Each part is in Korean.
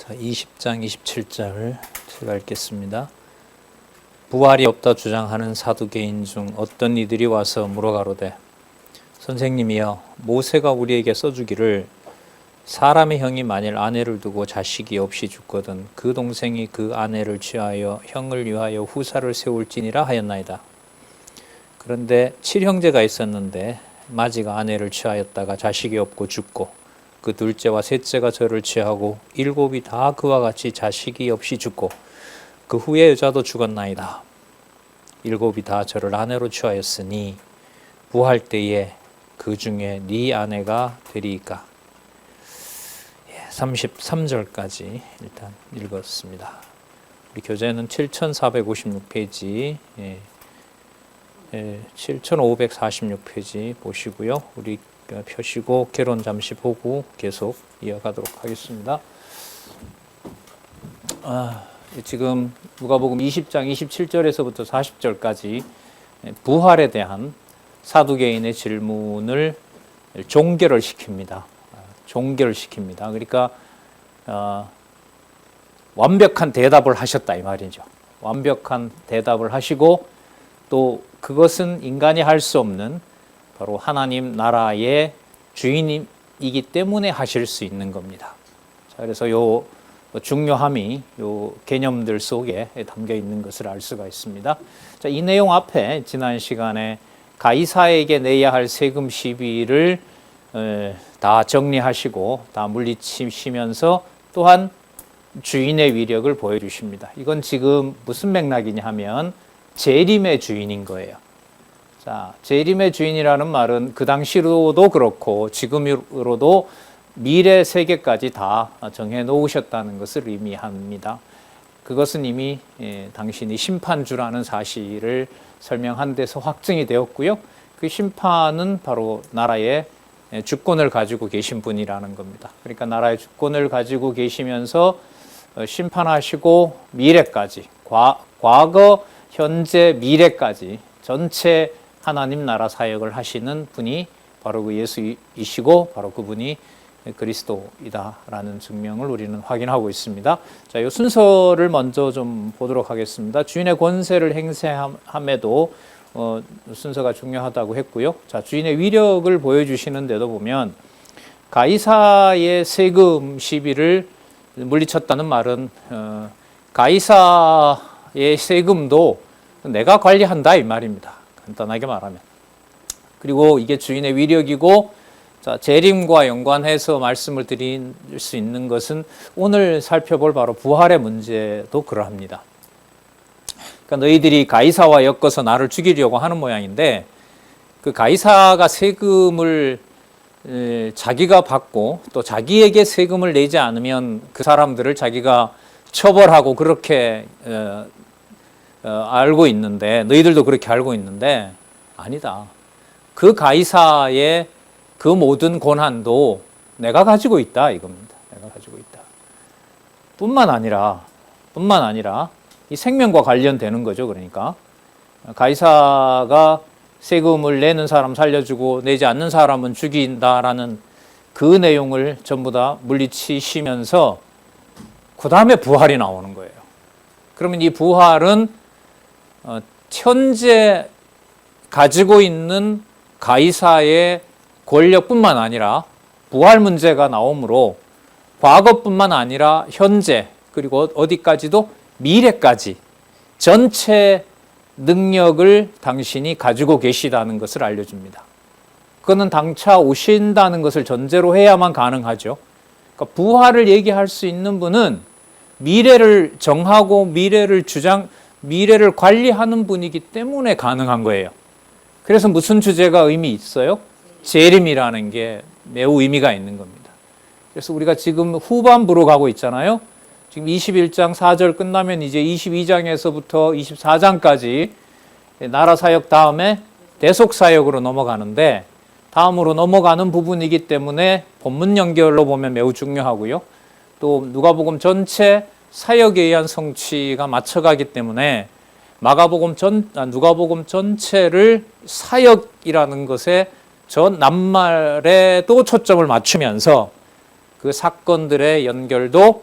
자, 20장 27절 제가 읽겠습니다. 부활이 없다 주장하는 사두개인 중 어떤 이들이 와서 물어가로되 선생님이여 모세가 우리에게 써주기를 사람의 형이 만일 아내를 두고 자식이 없이 죽거든 그 동생이 그 아내를 취하여 형을 위하여 후사를 세울지니라 하였나이다. 그런데 7형제가 있었는데 마지가 아내를 취하였다가 자식이 없고 죽고 그 둘째와 셋째가 저를 취하고 7이 다 그와 같이 자식이 없이 죽고 그 후에 여자도 죽었나이다. 7이 다 저를 아내로 취하였으니 부할 때에 그 중에 네 아내가 되리이까. 33절까지 일단 읽었습니다. 우리 교재는 7456페이지 7546페이지 보시고요. 우리 펴시고 개론 잠시 보고 계속 이어가도록 하겠습니다. 지금 누가복음 20장 27절에서부터 40절까지 부활에 대한 사두개인의 질문을 종결시킵니다. 그러니까 완벽한 대답을 하셨다 이 말이죠. 완벽한 대답을 하시고 또 그것은 인간이 할 수 없는 바로 하나님 나라의 주인이기 때문에 하실 수 있는 겁니다. 자, 그래서 요 중요함이 요 개념들 속에 담겨 있는 것을 알 수가 있습니다. 자, 이 내용 앞에 지난 시간에 가이사에게 내야 할 세금 시비를 다 정리하시고 다 물리치시면서 또한 주인의 위력을 보여주십니다. 이건 지금 무슨 맥락이냐 하면 재림의 주인인 거예요. 자, 재림의 주인이라는 말은 그 당시로도 그렇고 지금으로도 미래 세계까지 다 정해 놓으셨다는 것을 의미합니다. 그것은 이미 당신이 심판주라는 사실을 설명한 데서 확증이 되었고요. 그 심판은 바로 나라의 주권을 가지고 계신 분이라는 겁니다. 그러니까 나라의 주권을 가지고 계시면서 심판하시고 미래까지, 과거, 현재, 미래까지 전체 하나님 나라 사역을 하시는 분이 바로 그 예수이시고 바로 그분이 그리스도이다라는 증명을 우리는 확인하고 있습니다. 자, 이 순서를 먼저 좀 보도록 하겠습니다. 주인의 권세를 행세함에도 순서가 중요하다고 했고요. 자, 주인의 위력을 보여주시는 데도 보면 가이사의 세금 시비를 물리쳤다는 말은 가이사의 세금도 내가 관리한다 이 말입니다. 간단하게 말하면. 그리고 이게 주인의 위력이고 자, 재림과 연관해서 말씀을 드릴 수 있는 것은 오늘 살펴볼 바로 부활의 문제도 그러합니다. 그러니까 너희들이 가이사와 엮어서 나를 죽이려고 하는 모양인데 그 가이사가 세금을 자기가 받고 또 자기에게 세금을 내지 않으면 그 사람들을 자기가 처벌하고 그렇게 알고 있는데 너희들도 그렇게 알고 있는데 아니다. 그 가이사의 그 모든 권한도 내가 가지고 있다 이겁니다. 내가 가지고 있다. 뿐만 아니라 이 생명과 관련되는 거죠. 그러니까 가이사가 세금을 내는 사람 살려주고 내지 않는 사람은 죽인다라는 그 내용을 전부 다 물리치시면서 그 다음에 부활이 나오는 거예요. 그러면 이 부활은 현재 가지고 있는 가이사의 권력뿐만 아니라 부활 문제가 나오므로 과거뿐만 아니라 현재 그리고 어디까지도 미래까지 전체 능력을 당신이 가지고 계시다는 것을 알려줍니다. 그거는 당차 오신다는 것을 전제로 해야만 가능하죠. 그러니까 부활을 얘기할 수 있는 분은 미래를 정하고 미래를 관리하는 분이기 때문에 가능한 거예요. 그래서 무슨 주제가 의미 있어요? 재림이라는 게 매우 의미가 있는 겁니다. 그래서 우리가 지금 후반부로 가고 있잖아요. 지금 21장 4절 끝나면 이제 22장에서부터 24장까지 나라 사역 다음에 대속 사역으로 넘어가는데 다음으로 넘어가는 부분이기 때문에 본문 연결로 보면 매우 중요하고요. 또 누가복음 전체 사역에 의한 성취가 맞춰가기 때문에 누가복음 전체를 사역이라는 것에 전 낱말에도 초점을 맞추면서 그 사건들의 연결도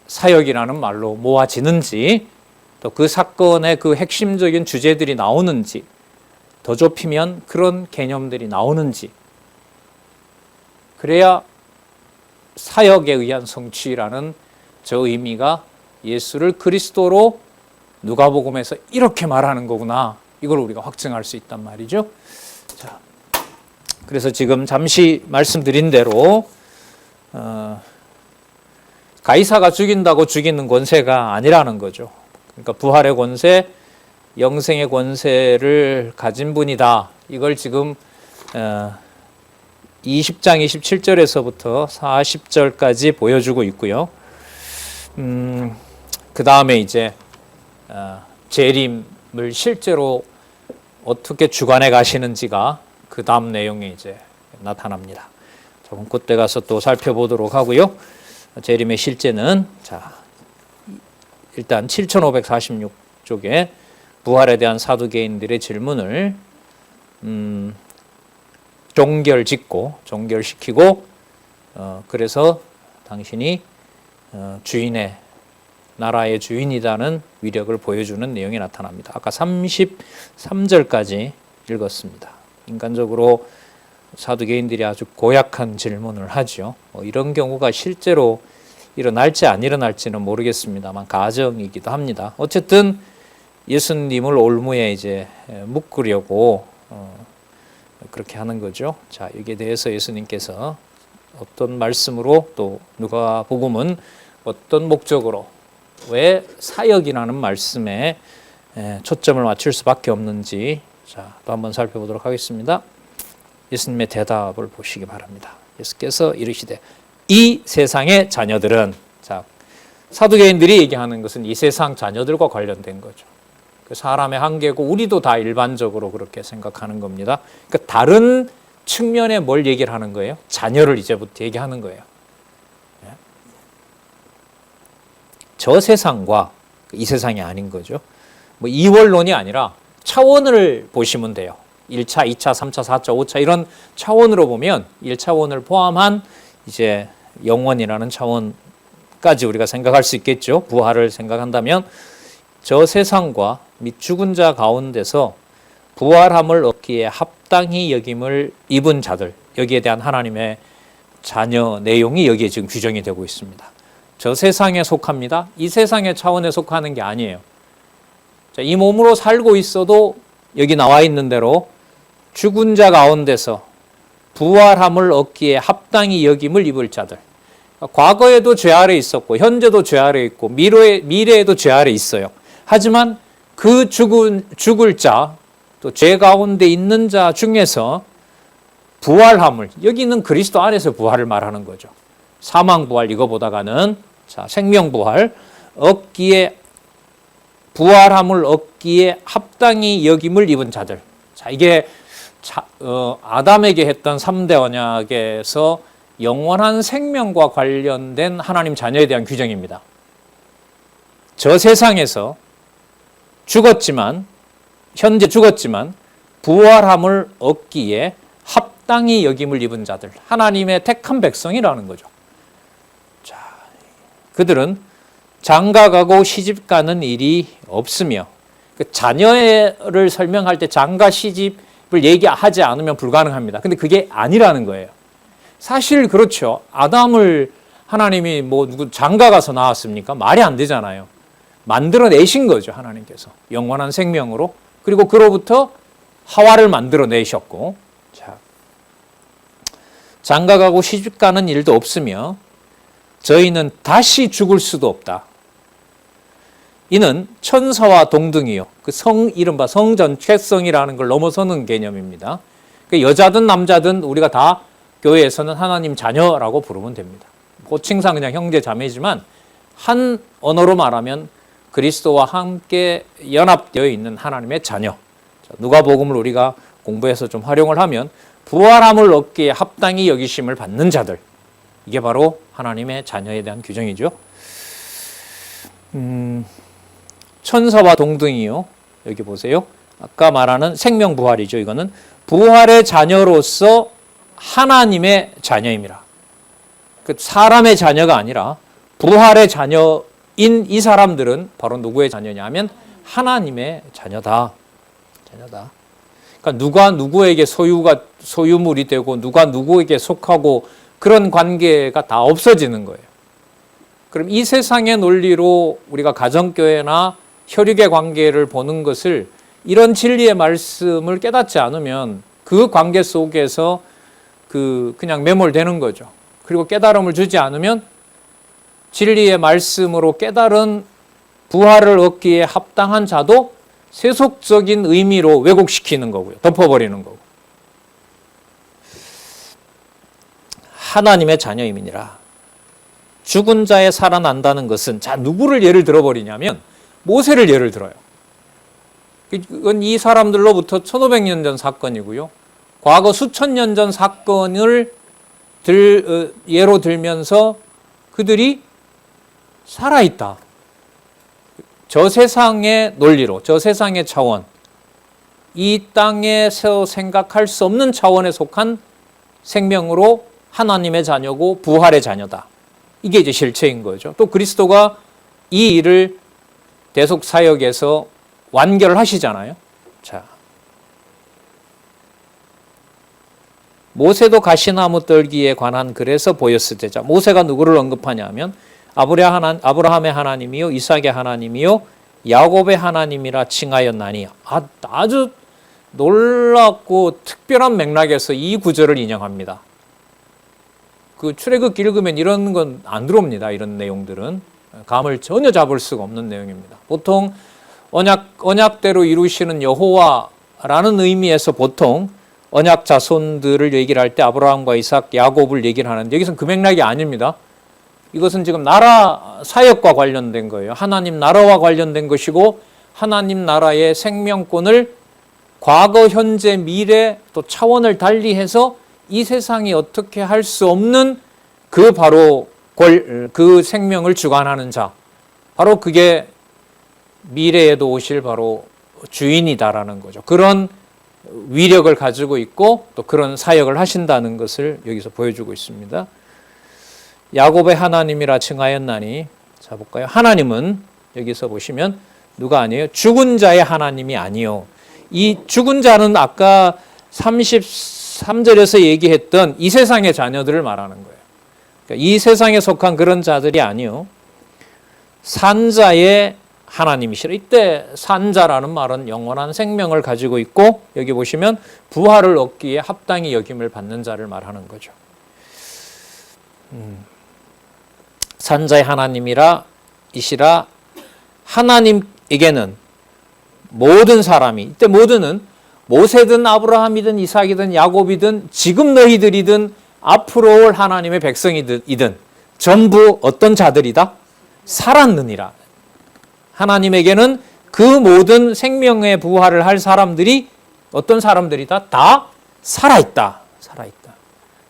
사역이라는 말로 모아지는지, 또 그 사건의 그 핵심적인 주제들이 나오는지, 더 좁히면 그런 개념들이 나오는지, 그래야 사역에 의한 성취라는 저 의미가 예수를 그리스도로 누가복음에서 이렇게 말하는 거구나, 이걸 우리가 확증할 수 있단 말이죠. 자, 그래서 지금 잠시 말씀드린 대로 가이사가 죽인다고 죽이는 권세가 아니라는 거죠. 그러니까 부활의 권세, 영생의 권세를 가진 분이다. 이걸 지금 20장 27절에서부터 40절까지 보여주고 있고요. 그 다음에 이제 재림을 실제로 어떻게 주관해 가시는지가 그 다음 내용에 이제 나타납니다. 조금 그때 가서 또 살펴보도록 하고요. 재림의 실제는, 자, 일단 7546쪽에 부활에 대한 사두개인들의 질문을 종결시키고, 그래서 당신이 주인의, 나라의 주인이라는 위력을 보여주는 내용이 나타납니다. 아까 33절까지 읽었습니다. 인간적으로 사두개인들이 아주 고약한 질문을 하죠. 이런 경우가 실제로 일어날지 안 일어날지는 모르겠습니다만 가정이기도 합니다. 어쨌든 예수님을 올무에 이제 묶으려고 그렇게 하는 거죠. 자, 여기에 대해서 예수님께서 어떤 말씀으로, 또 누가복음은 어떤 목적으로, 왜 사역이라는 말씀에 초점을 맞출 수밖에 없는지, 자, 또 한번 살펴보도록 하겠습니다. 예수님의 대답을 보시기 바랍니다. 예수께서 이르시되 이 세상의 자녀들은, 자, 사두개인들이 얘기하는 것은 이 세상 자녀들과 관련된 거죠. 그 사람의 한계고 우리도 다 일반적으로 그렇게 생각하는 겁니다. 그러니까 다른 측면에 뭘 얘기를 하는 거예요? 자녀를 이제부터 얘기하는 거예요. 저 세상과 이 세상이 아닌 거죠. 뭐 이원론이 아니라 차원을 보시면 돼요. 1차, 2차, 3차, 4차, 5차 이런 차원으로 보면 1차원을 포함한 이제 영원이라는 차원까지 우리가 생각할 수 있겠죠. 부활을 생각한다면 저 세상과 및 죽은 자 가운데서 부활함을 얻기에 합당히 여김을 입은 자들, 여기에 대한 하나님의 자녀 내용이 여기에 지금 규정이 되고 있습니다. 저 세상에 속합니다. 이 세상의 차원에 속하는 게 아니에요. 자, 이 몸으로 살고 있어도 여기 나와 있는 대로 죽은 자 가운데서 부활함을 얻기에 합당히 여김을 입을 자들. 과거에도 죄 아래 있었고 현재도 죄 아래 있고 미래에도 죄 아래 있어요. 하지만 그 죽을 자, 또 죄 가운데 있는 자 중에서 부활함을, 여기는 그리스도 안에서 부활을 말하는 거죠. 사망 부활 이거보다가는, 자, 생명 부활 얻기에, 부활함을 얻기에 합당히 여김을 입은 자들. 자, 이게 아담에게 했던 3대 언약에서 영원한 생명과 관련된 하나님 자녀에 대한 규정입니다. 저 세상에서 죽었지만, 현재 죽었지만 부활함을 얻기에 합당히 여김을 입은 자들, 하나님의 택한 백성이라는 거죠. 자, 그들은 장가가고 시집가는 일이 없으며, 그 자녀를 설명할 때 장가 시집을 얘기하지 않으면 불가능합니다. 근데 그게 아니라는 거예요. 사실 그렇죠. 아담을 하나님이 뭐 누구 장가가서 낳았습니까? 말이 안 되잖아요. 만들어내신 거죠, 하나님께서. 영원한 생명으로. 그리고 그로부터 하와를 만들어내셨고, 자, 장가가고 시집가는 일도 없으며 저희는 다시 죽을 수도 없다. 이는 천사와 동등이요. 그 이른바 성전체성이라는 걸 넘어서는 개념입니다. 그 여자든 남자든 우리가 다 교회에서는 하나님 자녀라고 부르면 됩니다. 호칭상 그냥 형제 자매지만 한 언어로 말하면 그리스도와 함께 연합되어 있는 하나님의 자녀. 누가복음을 우리가 공부해서 좀 활용을 하면 부활함을 얻기에 합당히 여기심을 받는 자들. 이게 바로 하나님의 자녀에 대한 규정이죠. 천사와 동등이요. 여기 보세요. 아까 말하는 생명 부활이죠. 이거는 부활의 자녀로서 하나님의 자녀입니다. 그 사람의 자녀가 아니라 부활의 자녀인 이 사람들은 바로 누구의 자녀냐 하면 하나님의 자녀다. 그러니까 누가 누구에게 소유물이 되고 누가 누구에게 속하고 그런 관계가 다 없어지는 거예요. 그럼 이 세상의 논리로 우리가 가정교회나 혈육의 관계를 보는 것을 이런 진리의 말씀을 깨닫지 않으면 그 관계 속에서 그냥 매몰되는 거죠. 그리고 깨달음을 주지 않으면 진리의 말씀으로 깨달은 부활을 얻기에 합당한 자도 세속적인 의미로 왜곡시키는 거고요. 덮어버리는 거고. 하나님의 자녀임이니라. 죽은 자에 살아난다는 것은 자 누구를 예를 들어버리냐면 모세를 예를 들어요. 이건 이 사람들로부터 1500년 전 사건이고요. 과거 수천 년 전 사건을 예로 들면서 그들이 살아있다. 저 세상의 논리로, 저 세상의 차원, 이 땅에서 생각할 수 없는 차원에 속한 생명으로 하나님의 자녀고 부활의 자녀다. 이게 이제 실체인 거죠. 또 그리스도가 이 일을 대속 사역에서 완결을 하시잖아요. 자, 모세도 가시나무 떨기에 관한 글에서 보였을 때, 자, 모세가 누구를 언급하냐면 아브라함의 하나님이요, 이삭의 하나님이요, 야곱의 하나님이라 칭하였나니. 아주 놀랍고 특별한 맥락에서 이 구절을 인용합니다. 그 출애굽기 읽으면 이런 건 안 들어옵니다. 이런 내용들은 감을 전혀 잡을 수가 없는 내용입니다. 보통 언약대로 이루시는 여호와라는 의미에서 보통 언약 자손들을 얘기를 할 때 아브라함과 이삭, 야곱을 얘기를 하는데 여기서는 그 맥락이 아닙니다. 이것은 지금 나라 사역과 관련된 거예요. 하나님 나라와 관련된 것이고 하나님 나라의 생명권을 과거, 현재, 미래 또 차원을 달리해서 이 세상이 어떻게 할 수 없는 그 생명을 주관하는 자, 바로 그게 미래에도 오실 바로 주인이다라는 거죠. 그런 위력을 가지고 있고 또 그런 사역을 하신다는 것을 여기서 보여주고 있습니다. 야곱의 하나님이라 칭하였나니. 자 볼까요? 하나님은 여기서 보시면 누가 아니에요? 죽은 자의 하나님이 아니요. 이 죽은 자는 아까 33절에서 얘기했던 이 세상의 자녀들을 말하는 거예요. 그러니까 이 세상에 속한 그런 자들이 아니요. 산자의 하나님이시라. 이때 산자라는 말은 영원한 생명을 가지고 있고 여기 보시면 부활을 얻기에 합당히 여김을 받는 자를 말하는 거죠. 산자의 하나님이라 이시라. 하나님에게는 모든 사람이, 이때 모든은 모세든 아브라함이든 이삭이든 야곱이든 지금 너희들이든 앞으로 올 하나님의 백성이든 전부 어떤 자들이다? 살았느니라. 하나님에게는 그 모든 생명의 부활을 할 사람들이 어떤 사람들이다? 다 살아있다.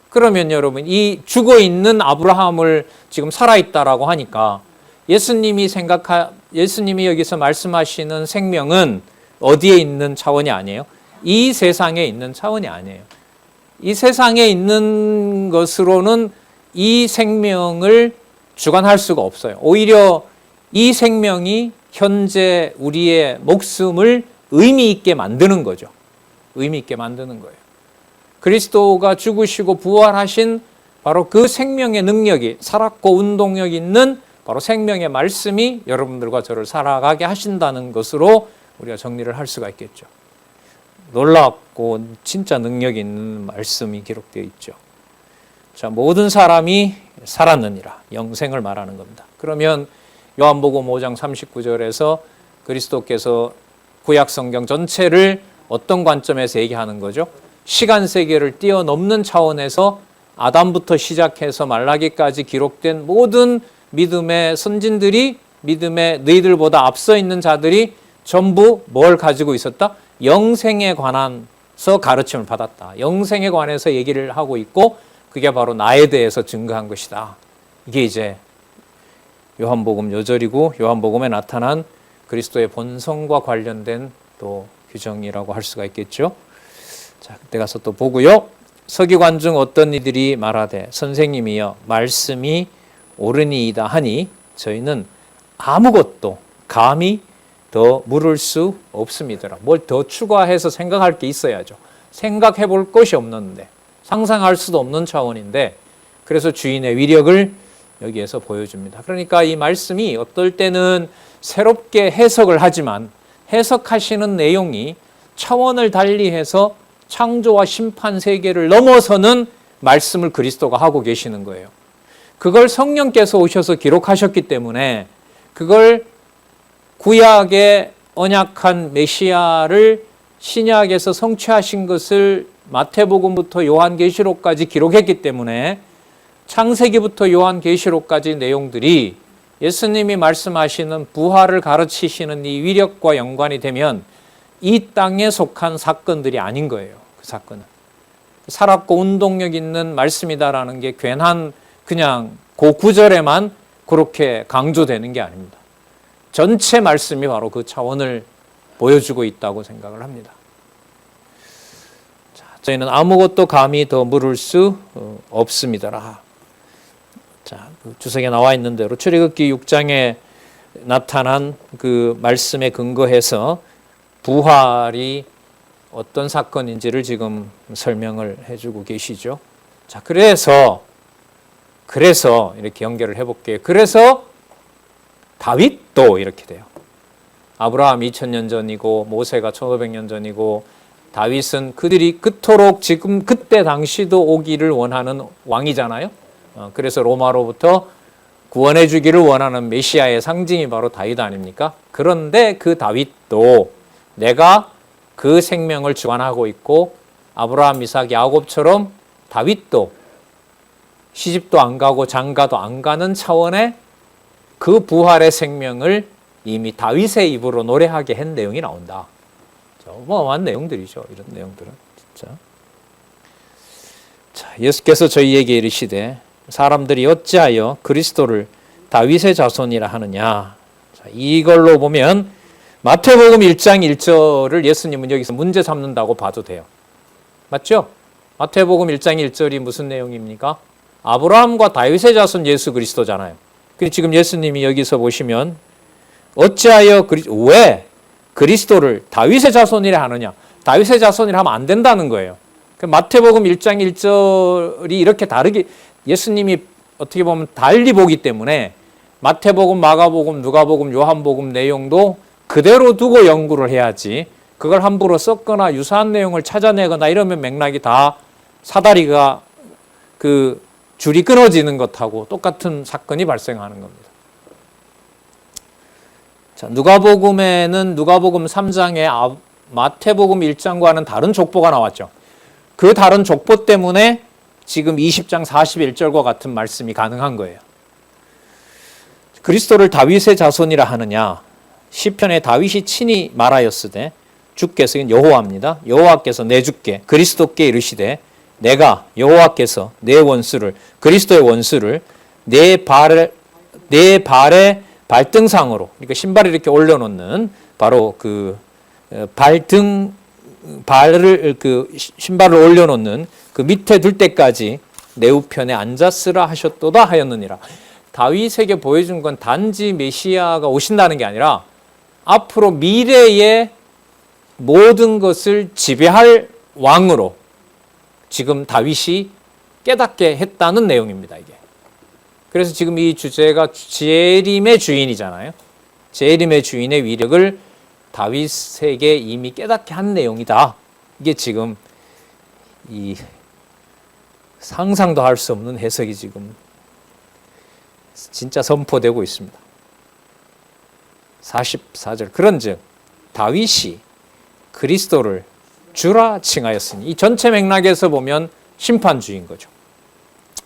그러면 여러분 이 죽어있는 아브라함을 지금 살아있다라고 하니까 예수님이 여기서 말씀하시는 생명은 어디에 있는 차원이 아니에요? 이 세상에 있는 차원이 아니에요. 이 세상에 있는 것으로는 이 생명을 주관할 수가 없어요. 오히려 이 생명이 현재 우리의 목숨을 의미 있게 만드는 거죠. 의미 있게 만드는 거예요. 그리스도가 죽으시고 부활하신 바로 그 생명의 능력이 살았고 운동력 있는 바로 생명의 말씀이 여러분들과 저를 살아가게 하신다는 것으로 우리가 정리를 할 수가 있겠죠. 놀랍고 진짜 능력 있는 말씀이 기록되어 있죠. 자, 모든 사람이 살았느니라. 영생을 말하는 겁니다. 그러면 요한복음 5장 39절에서 그리스도께서 구약 성경 전체를 어떤 관점에서 얘기하는 거죠? 시간 세계를 뛰어넘는 차원에서 아담부터 시작해서 말라기까지 기록된 모든 믿음의 선진들이, 믿음의 너희들보다 앞서 있는 자들이 전부 뭘 가지고 있었다? 영생에 관해서 가르침을 받았다. 영생에 관해서 얘기를 하고 있고 그게 바로 나에 대해서 증거한 것이다. 이게 이제 요한복음 요절이고 요한복음에 나타난 그리스도의 본성과 관련된 또 규정이라고 할 수가 있겠죠. 자, 그때 가서 또 보고요. 서기관 중 어떤 이들이 말하되 선생님이여 말씀이 옳으니이다 하니 저희는 아무것도 감히 더 물을 수 없습니다. 뭘 더 추가해서 생각할 게 있어야죠. 생각해 볼 것이 없는데, 상상할 수도 없는 차원인데, 그래서 주인의 위력을 여기에서 보여줍니다. 그러니까 이 말씀이 어떨 때는 새롭게 해석을 하지만 해석하시는 내용이 차원을 달리해서 창조와 심판 세계를 넘어서는 말씀을 그리스도가 하고 계시는 거예요. 그걸 성령께서 오셔서 기록하셨기 때문에 그걸 구약의 언약한 메시아를 신약에서 성취하신 것을 마태복음부터 요한계시록까지 기록했기 때문에 창세기부터 요한계시록까지 내용들이 예수님이 말씀하시는 부활을 가르치시는 이 위력과 연관이 되면 이 땅에 속한 사건들이 아닌 거예요. 그 사건은 살았고 운동력 있는 말씀이다라는 게 괜한 그냥 그 구절에만 그렇게 강조되는 게 아닙니다. 전체 말씀이 바로 그 차원을 보여주고 있다고 생각을 합니다. 자, 저희는 아무것도 감히 더 물을 수 없습니다. 자, 그 주석에 나와 있는 대로 출애굽기 6장에 나타난 그 말씀에 근거해서 부활이 어떤 사건인지를 지금 설명을 해주고 계시죠. 자, 그래서 이렇게 연결을 해볼게요. 그래서 다윗도 이렇게 돼요. 아브라함 2000년 전이고 모세가 1500년 전이고 다윗은 그들이 그토록 지금 그때 당시도 오기를 원하는 왕이잖아요. 그래서 로마로부터 구원해 주기를 원하는 메시아의 상징이 바로 다윗 아닙니까? 그런데 그 다윗도 내가 그 생명을 주관하고 있고 아브라함, 이삭, 야곱처럼 다윗도 시집도 안 가고 장가도 안 가는 차원의 그 부활의 생명을 이미 다윗의 입으로 노래하게 한 내용이 나온다. 어마어마한 내용들이죠. 이런 내용들은 진짜. 자, 예수께서 저희에게 이르시되 사람들이 어찌하여 그리스도를 다윗의 자손이라 하느냐. 자, 이걸로 보면 마태복음 1장 1절을 예수님은 여기서 문제 삼는다고 봐도 돼요. 맞죠? 마태복음 1장 1절이 무슨 내용입니까? 아브라함과 다윗의 자손 예수 그리스도잖아요. 근데 지금 예수님이 여기서 보시면 어찌하여 왜 그리스도를 다윗의 자손이라 하느냐? 다윗의 자손이라 하면 안 된다는 거예요. 마태복음 1장 1절이 이렇게 다르게 예수님이 어떻게 보면 달리 보기 때문에 마태복음, 마가복음, 누가복음, 요한복음 내용도 그대로 두고 연구를 해야지 그걸 함부로 섞거나 유사한 내용을 찾아내거나 이러면 맥락이 다 사다리가 그 줄이 끊어지는 것하고 똑같은 사건이 발생하는 겁니다. 자, 누가복음에는 누가복음 3장에 마태복음 1장과는 다른 족보가 나왔죠. 그 다른 족보 때문에 지금 20장 41절과 같은 말씀이 가능한 거예요. 그리스도를 다윗의 자손이라 하느냐? 시편에 다윗이 친히 말하였으되 주께서 여호와입니다. 여호와께서 내 주께 그리스도께 이르시되 내가 여호와께서 내 원수를 그리스도의 원수를 내 발의 발등상으로, 그러니까 신발을 이렇게 올려놓는 바로 그 발을 그 신발을 올려놓는 그 밑에 둘 때까지 내 우편에 앉았으라 하셨도다 하였느니라. 다윗에게 보여준 건 단지 메시아가 오신다는 게 아니라 앞으로 미래의 모든 것을 지배할 왕으로 지금 다윗이 깨닫게 했다는 내용입니다. 이게. 그래서 지금 이 주제가 재림의 주인이잖아요. 재림의 주인의 위력을 다윗에게 이미 깨닫게 한 내용이다. 이게 지금 이 상상도 할 수 없는 해석이 지금 진짜 선포되고 있습니다. 44절 그런즉 다윗이 그리스도를 주라 칭하였으니 이 전체 맥락에서 보면 심판주인 거죠.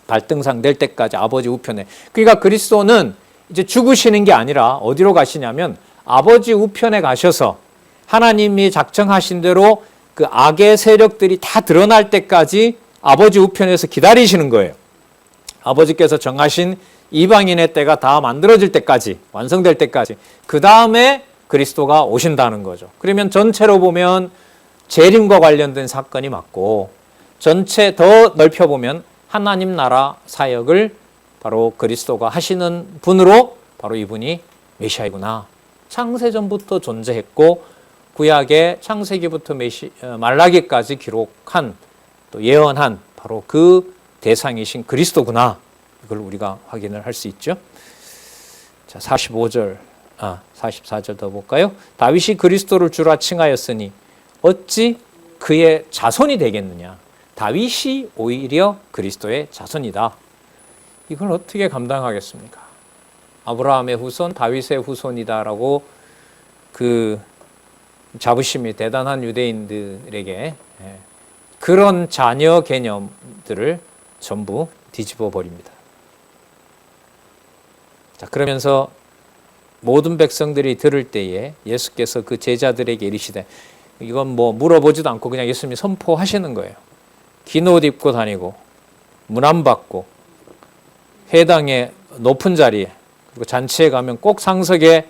발등상 될 때까지 아버지 우편에. 그러니까 그리스도는 이제 죽으시는 게 아니라 어디로 가시냐면 아버지 우편에 가셔서 하나님이 작정하신 대로 그 악의 세력들이 다 드러날 때까지 아버지 우편에서 기다리시는 거예요. 아버지께서 정하신 이방인의 때가 다 만들어질 때까지, 완성될 때까지. 그 다음에 그리스도가 오신다는 거죠. 그러면 전체로 보면 재림과 관련된 사건이 맞고 전체 더 넓혀보면 하나님 나라 사역을 바로 그리스도가 하시는 분으로 바로 이분이 메시아이구나. 창세전부터 존재했고 구약의 창세기부터 말라기까지 기록한 또 예언한 바로 그 대상이신 그리스도구나. 이걸 우리가 확인을 할 수 있죠. 자, 44절 더 볼까요? 다윗이 그리스도를 주라 칭하였으니 어찌 그의 자손이 되겠느냐. 다윗이 오히려 그리스도의 자손이다. 이걸 어떻게 감당하겠습니까? 아브라함의 후손, 다윗의 후손이다라고 그 자부심이 대단한 유대인들에게 그런 자녀 개념들을 전부 뒤집어 버립니다. 자, 그러면서 모든 백성들이 들을 때에 예수께서 그 제자들에게 이르시되, 이건 뭐 물어보지도 않고 그냥 예수님이 선포하시는 거예요. 긴 옷 입고 다니고 문안 받고 회당의 높은 자리에 그리고 잔치에 가면 꼭 상석에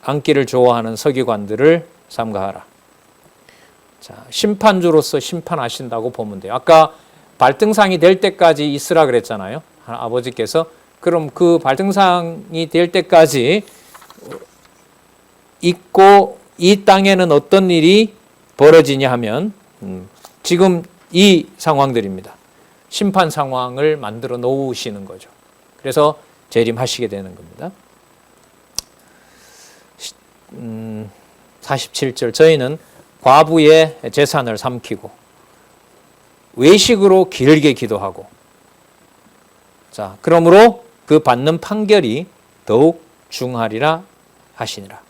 앉기를 좋아하는 서기관들을 삼가하라. 자, 심판주로서 심판하신다고 보면 돼요. 아까 발등상이 될 때까지 있으라 그랬잖아요. 아버지께서. 그럼 그 발등상이 될 때까지 있고 이 땅에는 어떤 일이 벌어지냐 하면 지금 이 상황들입니다. 심판 상황을 만들어 놓으시는 거죠. 그래서 재림하시게 되는 겁니다. 47절 저희는 과부의 재산을 삼키고 외식으로 길게 기도하고 자 그러므로 그 받는 판결이 더욱 중하리라 하시니라.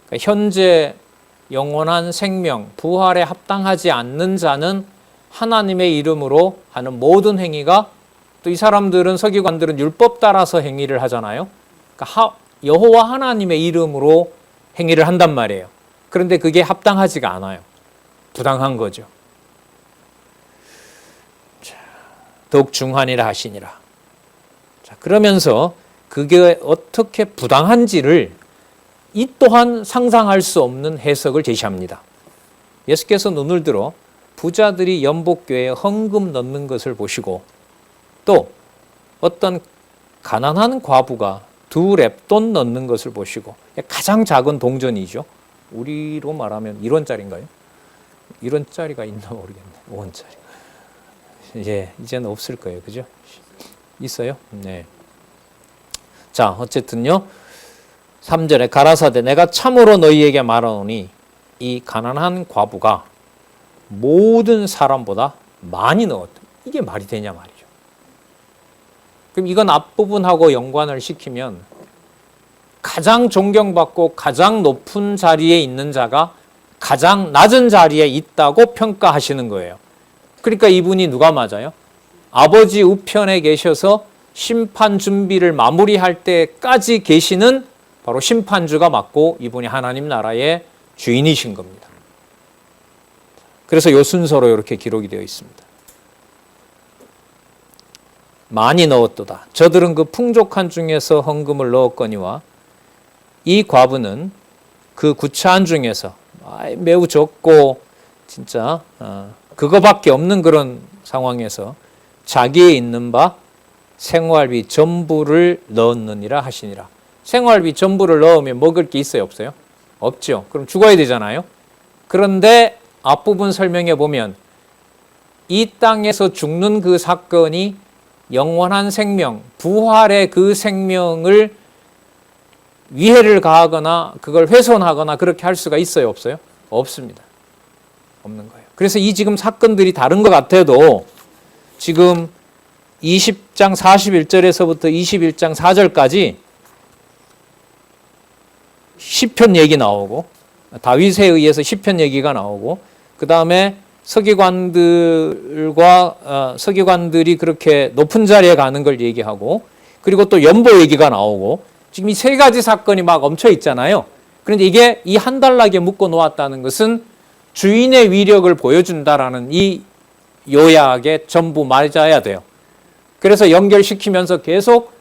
그러니까 현재 영원한 생명, 부활에 합당하지 않는 자는 하나님의 이름으로 하는 모든 행위가 또 이 사람들은 서기관들은 율법 따라서 행위를 하잖아요. 그러니까 여호와 하나님의 이름으로 행위를 한단 말이에요. 그런데 그게 합당하지가 않아요. 부당한 거죠. 자, 더욱 중하니라 하시니라. 자, 그러면서 그게 어떻게 부당한지를 이 또한 상상할 수 없는 해석을 제시합니다. 예수께서 눈을 들어 부자들이 연복교회에 헌금 넣는 것을 보시고 또 어떤 가난한 과부가 2렙돈 넣는 것을 보시고 가장 작은 동전이죠. 우리로 말하면 1원짜리인가요? 1원짜리가 있나 모르겠네. 5원짜리. 예, 이제는 없을 거예요. 그죠? 있어요? 네. 자, 어쨌든요. 3절에 가라사대 내가 참으로 너희에게 말하노니 이 가난한 과부가 모든 사람보다 많이 넣었다. 이게 말이 되냐 말이죠. 그럼 이건 앞부분하고 연관을 시키면 가장 존경받고 가장 높은 자리에 있는 자가 가장 낮은 자리에 있다고 평가하시는 거예요. 그러니까 이분이 누가 맞아요? 아버지 우편에 계셔서 심판 준비를 마무리할 때까지 계시는 바로 심판주가 맞고 이분이 하나님 나라의 주인이신 겁니다. 그래서 요 순서로 이렇게 기록이 되어 있습니다. 많이 넣었도다. 저들은 그 풍족한 중에서 헌금을 넣었거니와 이 과부는 그 구차한 중에서 매우 적고 진짜 그거밖에 없는 그런 상황에서 자기에 있는 바 생활비 전부를 넣었느니라 하시니라. 생활비 전부를 넣으면 먹을 게 있어요? 없어요? 없죠. 그럼 죽어야 되잖아요. 그런데 앞부분 설명해 보면 이 땅에서 죽는 그 사건이 영원한 생명, 부활의 그 생명을 위해를 가하거나 그걸 훼손하거나 그렇게 할 수가 있어요? 없어요? 없습니다. 없는 거예요. 그래서 이 지금 사건들이 다른 것 같아도 지금 20장 41절에서부터 21장 4절까지 시편 얘기 나오고 다윗에 의해서 시편 얘기가 나오고 그 다음에 서기관들이 그렇게 높은 자리에 가는 걸 얘기하고 그리고 또 연보 얘기가 나오고 지금 이 세 가지 사건이 막 엎쳐 있잖아요. 그런데 이게 이 한 단락에 묶어 놓았다는 것은 주인의 위력을 보여준다라는 이 요약에 전부 맞아야 돼요. 그래서 연결시키면서 계속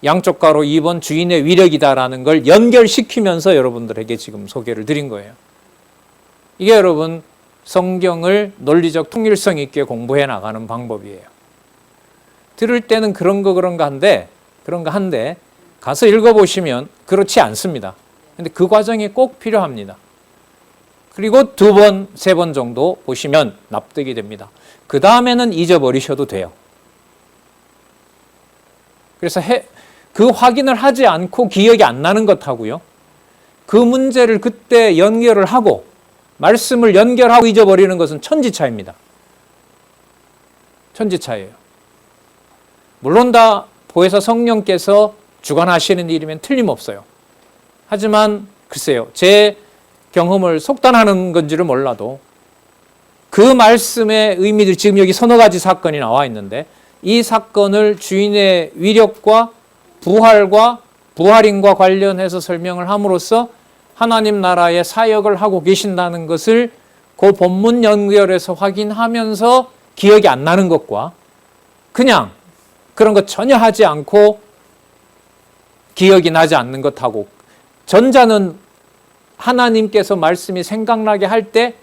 양쪽 가로 2번 주인의 위력이다라는 걸 연결시키면서 여러분들에게 지금 소개를 드린 거예요. 이게 여러분 성경을 논리적 통일성 있게 공부해 나가는 방법이에요. 들을 때는 그런가 한데 가서 읽어보시면 그렇지 않습니다. 근데 그 과정이 꼭 필요합니다. 그리고 2번, 3번 정도 보시면 납득이 됩니다. 그 다음에는 잊어버리셔도 돼요. 그래서 그 확인을 하지 않고 기억이 안 나는 것하고요. 그 문제를 그때 연결을 하고 말씀을 연결하고 잊어버리는 것은 천지차이입니다. 천지차이예요. 물론 다 보혜사 성령께서 주관하시는 일이면 틀림없어요. 하지만 글쎄요. 제 경험을 속단하는 건지를 몰라도 그 말씀의 의미들, 지금 여기 서너 가지 사건이 나와 있는데 이 사건을 주인의 위력과 부활인과 관련해서 설명을 함으로써 하나님 나라의 사역을 하고 계신다는 것을 그 본문 연결해서 확인하면서 기억이 안 나는 것과 그냥 그런 것 전혀 하지 않고 기억이 나지 않는 것하고, 전자는 하나님께서 말씀이 생각나게 할 때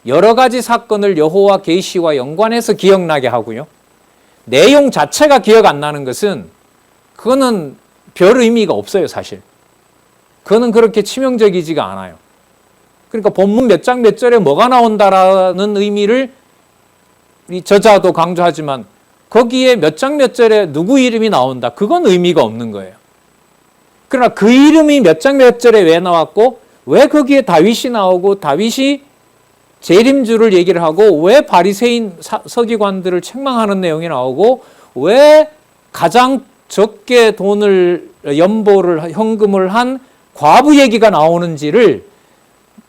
여러 가지 사건을 여호와 계시와 연관해서 기억나게 하고요. 내용 자체가 기억 안 나는 것은 그거는 별 의미가 없어요, 사실. 그거는 그렇게 치명적이지가 않아요. 그러니까 본문 몇 장 몇 절에 뭐가 나온다라는 의미를 이 저자도 강조하지만 거기에 몇 장 몇 절에 누구 이름이 나온다, 그건 의미가 없는 거예요. 그러나 그 이름이 몇 장 몇 절에 왜 나왔고, 왜 거기에 다윗이 나오고 다윗이 재림주를 얘기를 하고, 왜 바리새인 서기관들을 책망하는 내용이 나오고, 왜 가장 적게 돈을 연보를 현금을 한 과부 얘기가 나오는지를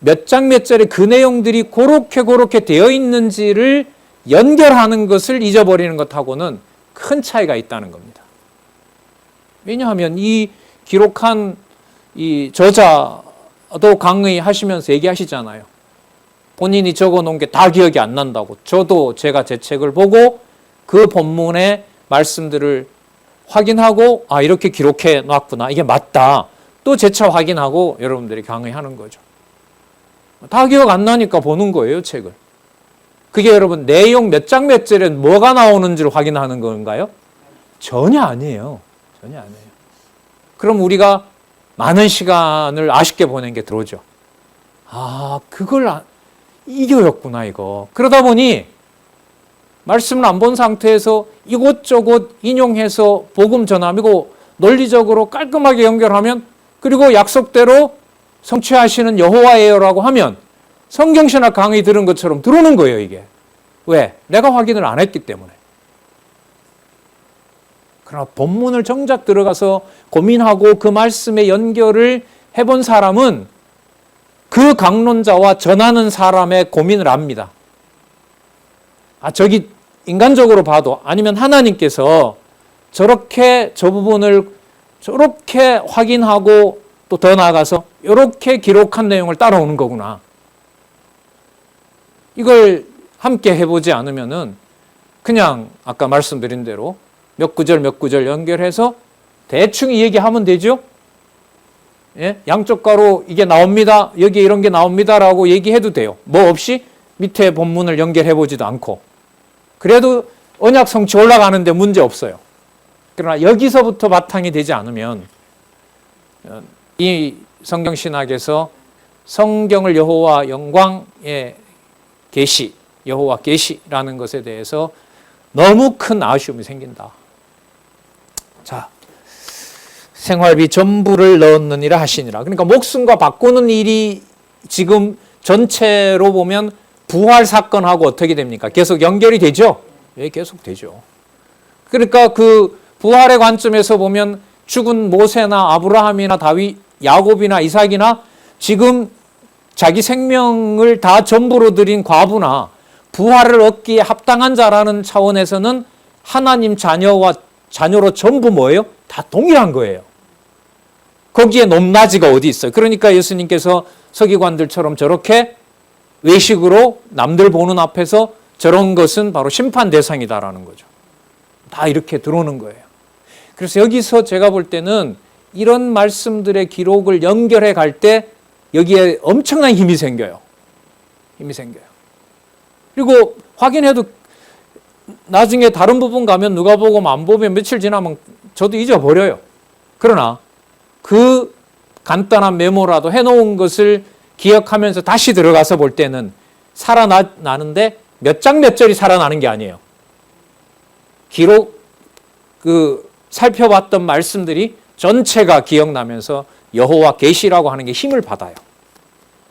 몇 장 몇 절에 그 내용들이 그렇게 되어 있는지를 연결하는 것을 잊어버리는 것하고는 큰 차이가 있다는 겁니다. 왜냐하면 이 기록한 이 저자도 강의하시면서 얘기하시잖아요. 본인이 적어놓은 게 다 기억이 안 난다고. 저도 제가 제 책을 보고 그 본문의 말씀들을 확인하고 이렇게 기록해 놨구나, 이게 맞다, 또 재차 확인하고 여러분들이 강의하는 거죠. 다 기억 안 나니까 보는 거예요, 책을. 그게 여러분 내용 몇 장 몇 절에 뭐가 나오는지를 확인하는 건가요? 전혀 아니에요. 전혀 아니에요. 그럼 우리가 많은 시간을 아쉽게 보낸 게 들어오죠. 이거였구나, 이거. 그러다 보니 말씀을 안 본 상태에서 이곳저곳 인용해서 복음 전함이고 논리적으로 깔끔하게 연결하면, 그리고 약속대로 성취하시는 여호와예요라고 하면 성경신학 강의 들은 것처럼 들어오는 거예요, 이게. 왜? 내가 확인을 안 했기 때문에. 그러나 본문을 정작 들어가서 고민하고 그 말씀의 연결을 해본 사람은 그 강론자와 전하는 사람의 고민을 압니다. 저기 인간적으로 봐도, 아니면 하나님께서 저렇게 저 부분을 저렇게 확인하고 또 더 나아가서 이렇게 기록한 내용을 따라오는 거구나. 이걸 함께 해보지 않으면은 그냥 아까 말씀드린 대로 몇 구절 연결해서 대충 이 얘기하면 되죠. 예? 양쪽 가로 이게 나옵니다, 여기 이런 게 나옵니다라고 얘기해도 돼요. 뭐 없이 밑에 본문을 연결해보지도 않고. 그래도 언약 성취 올라가는데 문제 없어요. 그러나 여기서부터 바탕이 되지 않으면 이 성경신학에서 성경을 여호와 영광의 계시, 여호와 계시라는 것에 대해서 너무 큰 아쉬움이 생긴다. 자, 생활비 전부를 넣었느니라 하시니라. 그러니까 목숨과 바꾸는 일이 지금 전체로 보면 부활 사건하고 어떻게 됩니까? 계속 연결이 되죠? 예, 계속 되죠. 그러니까 그 부활의 관점에서 보면 죽은 모세나 아브라함이나 다윗, 야곱이나 이삭이나 지금 자기 생명을 다 전부로 드린 과부나 부활을 얻기에 합당한 자라는 차원에서는 하나님 자녀로 전부 뭐예요? 다 동일한 거예요. 거기에 높낮이가 어디 있어요? 그러니까 예수님께서 서기관들처럼 저렇게 외식으로 남들 보는 앞에서 저런 것은 바로 심판 대상이다라는 거죠. 다 이렇게 들어오는 거예요. 그래서 여기서 제가 볼 때는 이런 말씀들의 기록을 연결해 갈 때 여기에 엄청난 힘이 생겨요. 힘이 생겨요. 그리고 확인해도 나중에 다른 부분 가면 누가복음 안 보면 며칠 지나면 저도 잊어버려요. 그러나 그 간단한 메모라도 해놓은 것을 기억하면서 다시 들어가서 볼 때는 살아나는데 몇 장 몇 절이 살아나는 게 아니에요. 기록 살펴봤던 말씀들이 전체가 기억나면서 여호와 계시라고 하는 게 힘을 받아요.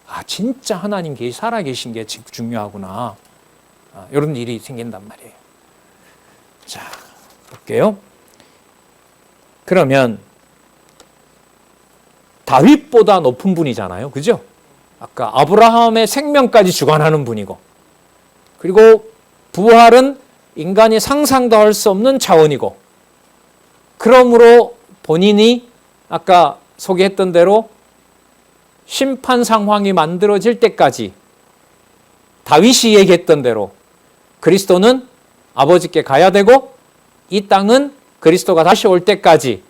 아, 진짜 하나님 계시 살아계신 게 중요하구나. 이런 일이 생긴단 말이에요. 자, 볼게요. 그러면 다윗보다 높은 분이잖아요. 그죠? 아까 아브라함의 생명까지 주관하는 분이고, 그리고 부활은 인간이 상상도 할 수 없는 차원이고, 그러므로 본인이 아까 소개했던 대로 심판 상황이 만들어질 때까지 다윗이 얘기했던 대로 그리스도는 아버지께 가야 되고, 이 땅은 그리스도가 다시 올 때까지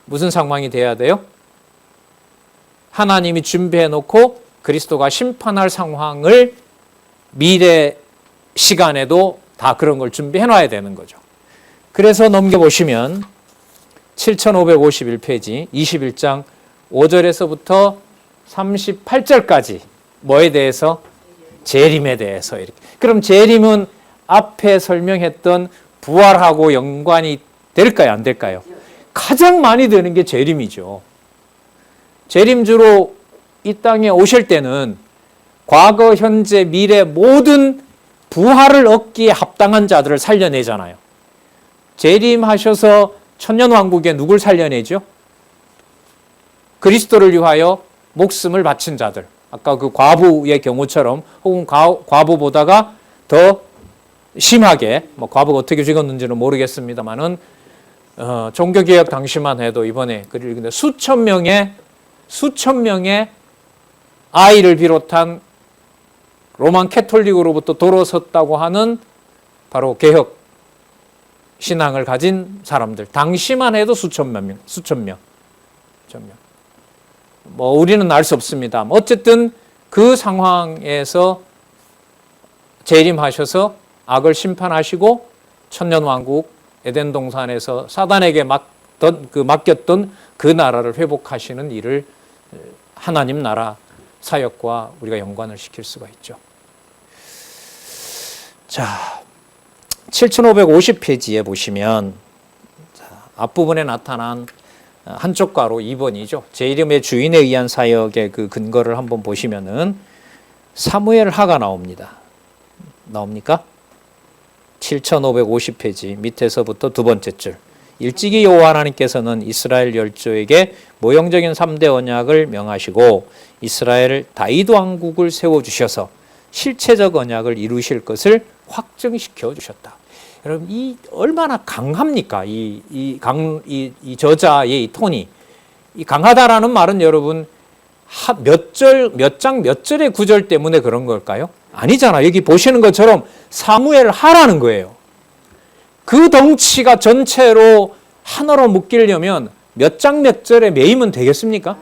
무슨 상황이 돼야 돼요? 하나님이 준비해 놓고 그리스도가 심판할 상황을 미래 시간에도 다 그런 걸 준비해 놔야 되는 거죠. 그래서 넘겨보시면 7551페이지 21장 5절에서부터 38절까지 뭐에 대해서? 재림에 대해서. 이렇게. 그럼 재림은 앞에 설명했던 부활하고 연관이 될까요? 안 될까요? 가장 많이 되는 게 재림이죠. 재림주로 이 땅에 오실 때는 과거, 현재, 미래 모든 부활을 얻기에 합당한 자들을 살려내잖아요. 재림하셔서 천년왕국에 누굴 살려내죠? 그리스도를 위하여 목숨을 바친 자들. 아까 그 과부의 경우처럼, 혹은 과부보다가 더 심하게, 과부가 어떻게 죽었는지는 모르겠습니다만은 종교개혁 당시만 해도 이번에 근데 수천 명의 아이를 비롯한 로만 캐톨릭으로부터 돌아섰다고 하는 바로 개혁 신앙을 가진 사람들. 당시만 해도 수천 명. 우리는 알 수 없습니다. 어쨌든 그 상황에서 재림하셔서 악을 심판하시고 천년왕국 에덴 동산에서 사단에게 맡겼던 그 나라를 회복하시는 일을 하나님 나라 사역과 우리가 연관을 시킬 수가 있죠. 자, 7550페이지에 보시면 앞부분에 나타난 한쪽 가로 2번이죠. 제 이름의 주인에 의한 사역의 그 근거를 한번 보시면은 사무엘 하가 나옵니다. 나옵니까? 7550페이지 밑에서부터 두 번째 줄. 일찍이 여호와 하나님께서는 이스라엘 열조에게 모형적인 3대 언약을 명하시고 이스라엘 다윗 왕국을 세워주셔서 실체적 언약을 이루실 것을 확증시켜 주셨다. 여러분, 이 얼마나 강합니까? 이 저자의 이 톤이. 이 강하다라는 말은 여러분 몇 장 몇 절의 구절 때문에 그런 걸까요? 아니잖아. 여기 보시는 것처럼 사무엘 하라는 거예요. 그 덩치가 전체로 하나로 묶이려면 몇 장 몇 절에 매이면 되겠습니까?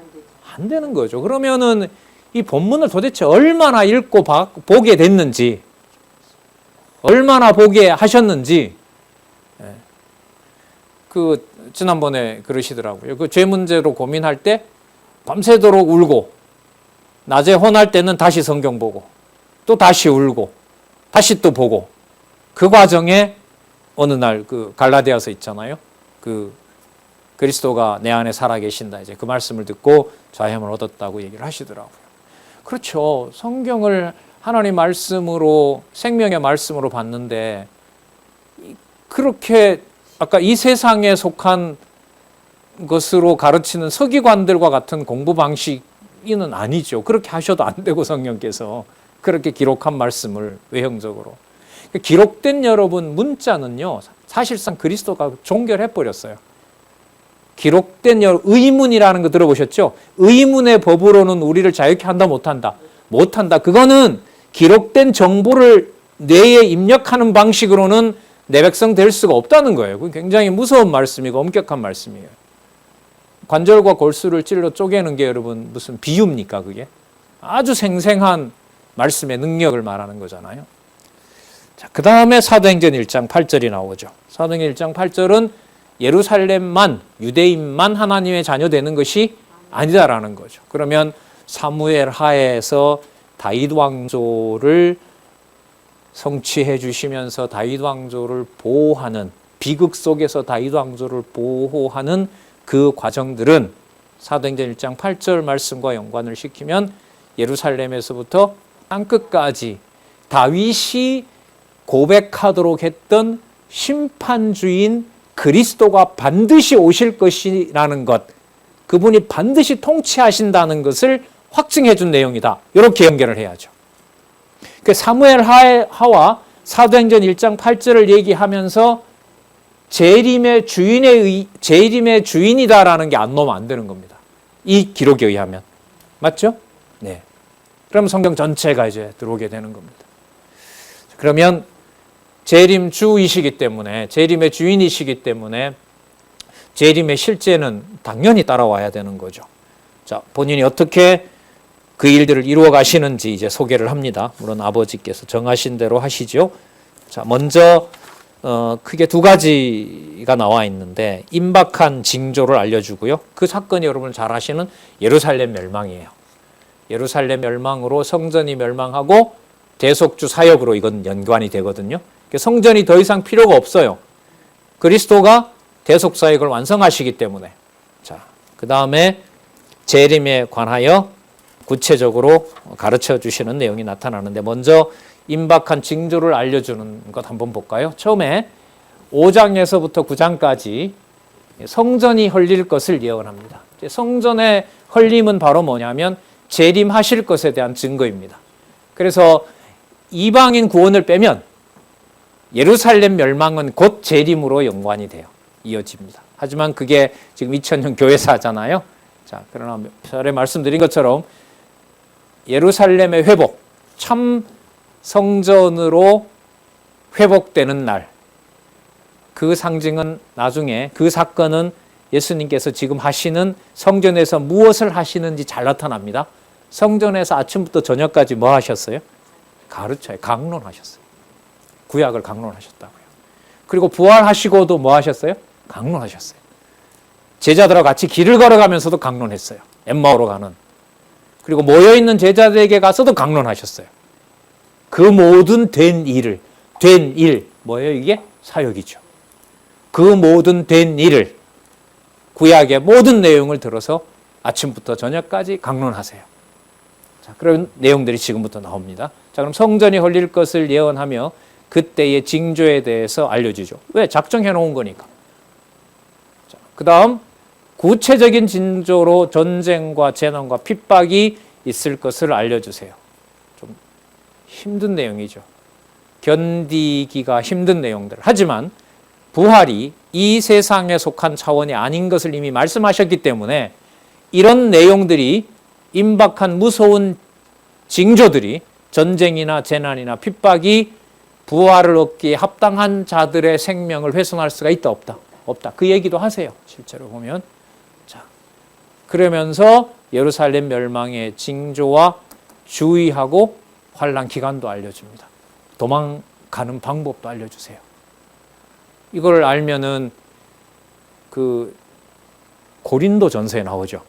안 되는 거죠. 그러면은 이 본문을 도대체 얼마나 읽고 보게 됐는지, 얼마나 보게 하셨는지, 지난번에 그러시더라고요. 그 죄 문제로 고민할 때 밤새도록 울고, 낮에 혼할 때는 다시 성경 보고, 또 다시 울고, 다시 또 보고, 그 과정에 어느 날 갈라디아서 있잖아요. 그리스도가 내 안에 살아계신다. 이제 그 말씀을 듣고 자유함을 얻었다고 얘기를 하시더라고요. 그렇죠. 성경을 하나님 말씀으로, 생명의 말씀으로 봤는데, 그렇게 아까 이 세상에 속한 것으로 가르치는 서기관들과 같은 공부 방식은 아니죠. 그렇게 하셔도 안 되고 성령께서 그렇게 기록한 말씀을 외형적으로. 기록된 여러분 문자는요, 사실상 그리스도가 종결해버렸어요. 기록된 의문이라는 거 들어보셨죠? 의문의 법으로는 우리를 자유케 한다, 못한다? 못한다. 그거는 기록된 정보를 뇌에 입력하는 방식으로는 내 백성 될 수가 없다는 거예요. 그건 굉장히 무서운 말씀이고 엄격한 말씀이에요. 관절과 골수를 찔러 쪼개는 게 여러분 무슨 비유입니까, 그게? 아주 생생한 말씀의 능력을 말하는 거잖아요. 자, 그 다음에 사도행전 1장 8절이 나오죠. 사도행전 1장 8절은 예루살렘만, 유대인만 하나님의 자녀 되는 것이 아니다라는 거죠. 그러면 사무엘 하에서 다윗 왕조를 성취해 주시면서 다윗 왕조를 보호하는, 비극 속에서 다윗 왕조를 보호하는 그 과정들은 사도행전 1장 8절 말씀과 연관을 시키면 예루살렘에서부터 땅끝까지 다윗이 고백하도록 했던 심판주인 그리스도가 반드시 오실 것이라는 것, 그분이 반드시 통치하신다는 것을 확증해 준 내용이다. 이렇게 연결을 해야죠. 사무엘 하와 사도행전 1장 8절을 얘기하면서 재림의 주인이다라는 게 안 넣으면 안 되는 겁니다. 이 기록에 의하면. 맞죠? 네. 그럼 성경 전체가 이제 들어오게 되는 겁니다. 그러면 재림 주이시기 때문에, 재림의 주인이시기 때문에 재림의 실제는 당연히 따라와야 되는 거죠. 자, 본인이 어떻게 그 일들을 이루어 가시는지 이제 소개를 합니다. 물론 아버지께서 정하신 대로 하시죠. 자, 먼저 크게 두 가지가 나와 있는데 임박한 징조를 알려주고요. 그 사건이 여러분 잘 아시는 예루살렘 멸망이에요. 예루살렘 멸망으로 성전이 멸망하고 대속주 사역으로 이건 연관이 되거든요. 성전이 더 이상 필요가 없어요. 그리스도가 대속 사역을 완성하시기 때문에. 자, 그 다음에 재림에 관하여 구체적으로 가르쳐 주시는 내용이 나타나는데 먼저 임박한 징조를 알려주는 것 한번 볼까요? 처음에 5장에서부터 9장까지 성전이 헐릴 것을 예언합니다. 성전의 헐림은 바로 뭐냐면 재림하실 것에 대한 증거입니다. 그래서 이방인 구원을 빼면 예루살렘 멸망은 곧 재림으로 연관이 돼요. 이어집니다. 하지만 그게 지금 2000년 교회사잖아요. 자, 그러나 전에 말씀드린 것처럼 예루살렘의 회복, 참 성전으로 회복되는 날, 그 상징은 나중에, 그 사건은 예수님께서 지금 하시는 성전에서 무엇을 하시는지 잘 나타납니다. 성전에서 아침부터 저녁까지 뭐 하셨어요? 가르쳐요. 강론하셨어요. 구약을 강론하셨다고요. 그리고 부활하시고도 뭐 하셨어요? 강론하셨어요. 제자들하고 같이 길을 걸어가면서도 강론했어요. 엠마오로 가는. 그리고 모여있는 제자들에게 가서도 강론하셨어요. 그 모든 된 일, 뭐예요 이게? 사역이죠. 그 모든 된 일을, 구약의 모든 내용을 들어서 아침부터 저녁까지 강론하세요. 자, 그런 내용들이 지금부터 나옵니다. 자, 그럼 성전이 헐릴 것을 예언하며 그때의 징조에 대해서 알려주죠. 왜? 작정해 놓은 거니까. 그 다음 구체적인 징조로 전쟁과 재난과 핍박이 있을 것을 알려주세요. 좀 힘든 내용이죠. 견디기가 힘든 내용들. 하지만 부활이 이 세상에 속한 차원이 아닌 것을 이미 말씀하셨기 때문에 이런 내용들이 임박한 무서운 징조들이 전쟁이나 재난이나 핍박이 부활을 얻기에 합당한 자들의 생명을 훼손할 수가 있다 없다? 없다. 그 얘기도 하세요. 실제로 보면. 자, 그러면서 예루살렘 멸망의 징조와 주의하고 환난 기간도 알려줍니다. 도망가는 방법도 알려주세요. 이걸 알면은 그 고린도 전서에 나오죠.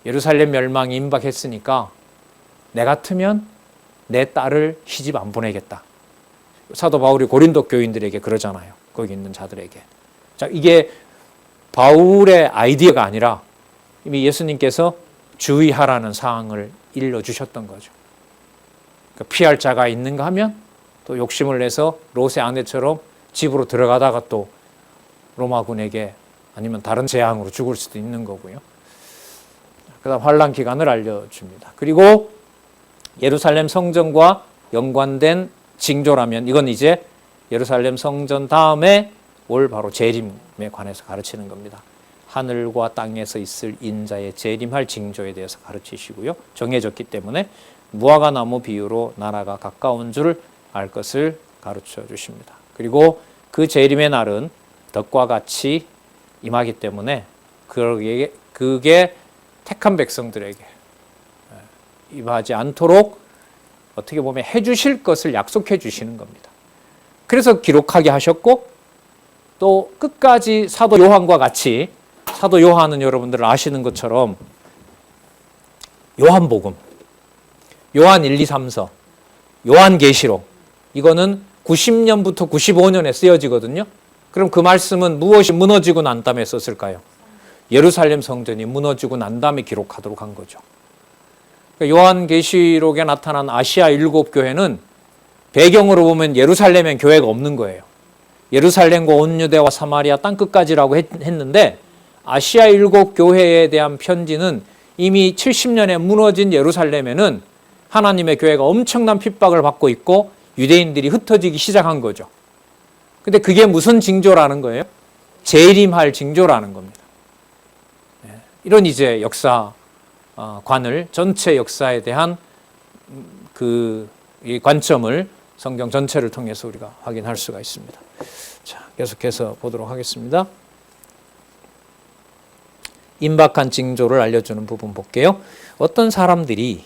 예루살렘 멸망이 임박했으니까 내 같으면 내 딸을 시집 안 보내겠다. 사도 바울이 고린도 교인들에게 그러잖아요. 거기 있는 자들에게. 자, 이게 바울의 아이디어가 아니라 이미 예수님께서 주의하라는 사항을 일러주셨던 거죠. 그러니까 피할 자가 있는가 하면 또 욕심을 내서 롯의 아내처럼 집으로 들어가다가 또 로마군에게 아니면 다른 재앙으로 죽을 수도 있는 거고요. 그 다음 환난 기간을 알려줍니다. 그리고 예루살렘 성전과 연관된 징조라면 이건 이제 예루살렘 성전 다음에 올 바로 재림에 관해서 가르치는 겁니다. 하늘과 땅에서 있을 인자의 재림할 징조에 대해서 가르치시고요. 정해졌기 때문에 무화과 나무 비유로 나라가 가까운 줄 알 것을 가르쳐 주십니다. 그리고 그 재림의 날은 덕과 같이 임하기 때문에 그게 택한 백성들에게 임하지 않도록 어떻게 보면 해주실 것을 약속해 주시는 겁니다. 그래서 기록하게 하셨고 또 끝까지 사도 요한과 같이 사도 요한은 여러분들 아시는 것처럼 요한복음, 요한 1, 2, 3서, 요한계시록 이거는 90년부터 95년에 쓰여지거든요. 그럼 그 말씀은 무엇이 무너지고 난 다음에 썼을까요? 예루살렘 성전이 무너지고 난 다음에 기록하도록 한 거죠. 그러니까 요한계시록에 나타난 아시아 7교회는 배경으로 보면 예루살렘엔 교회가 없는 거예요. 예루살렘과 온 유대와 사마리아 땅끝까지라고 했는데 아시아 7교회에 대한 편지는 이미 70년에 무너진 예루살렘에는 하나님의 교회가 엄청난 핍박을 받고 있고 유대인들이 흩어지기 시작한 거죠. 근데 그게 무슨 징조라는 거예요? 재림할 징조라는 겁니다. 이런 이제 역사관을 전체 역사에 대한 이 관점을 성경 전체를 통해서 우리가 확인할 수가 있습니다. 자, 계속해서 보도록 하겠습니다. 임박한 징조를 알려주는 부분 볼게요. 어떤 사람들이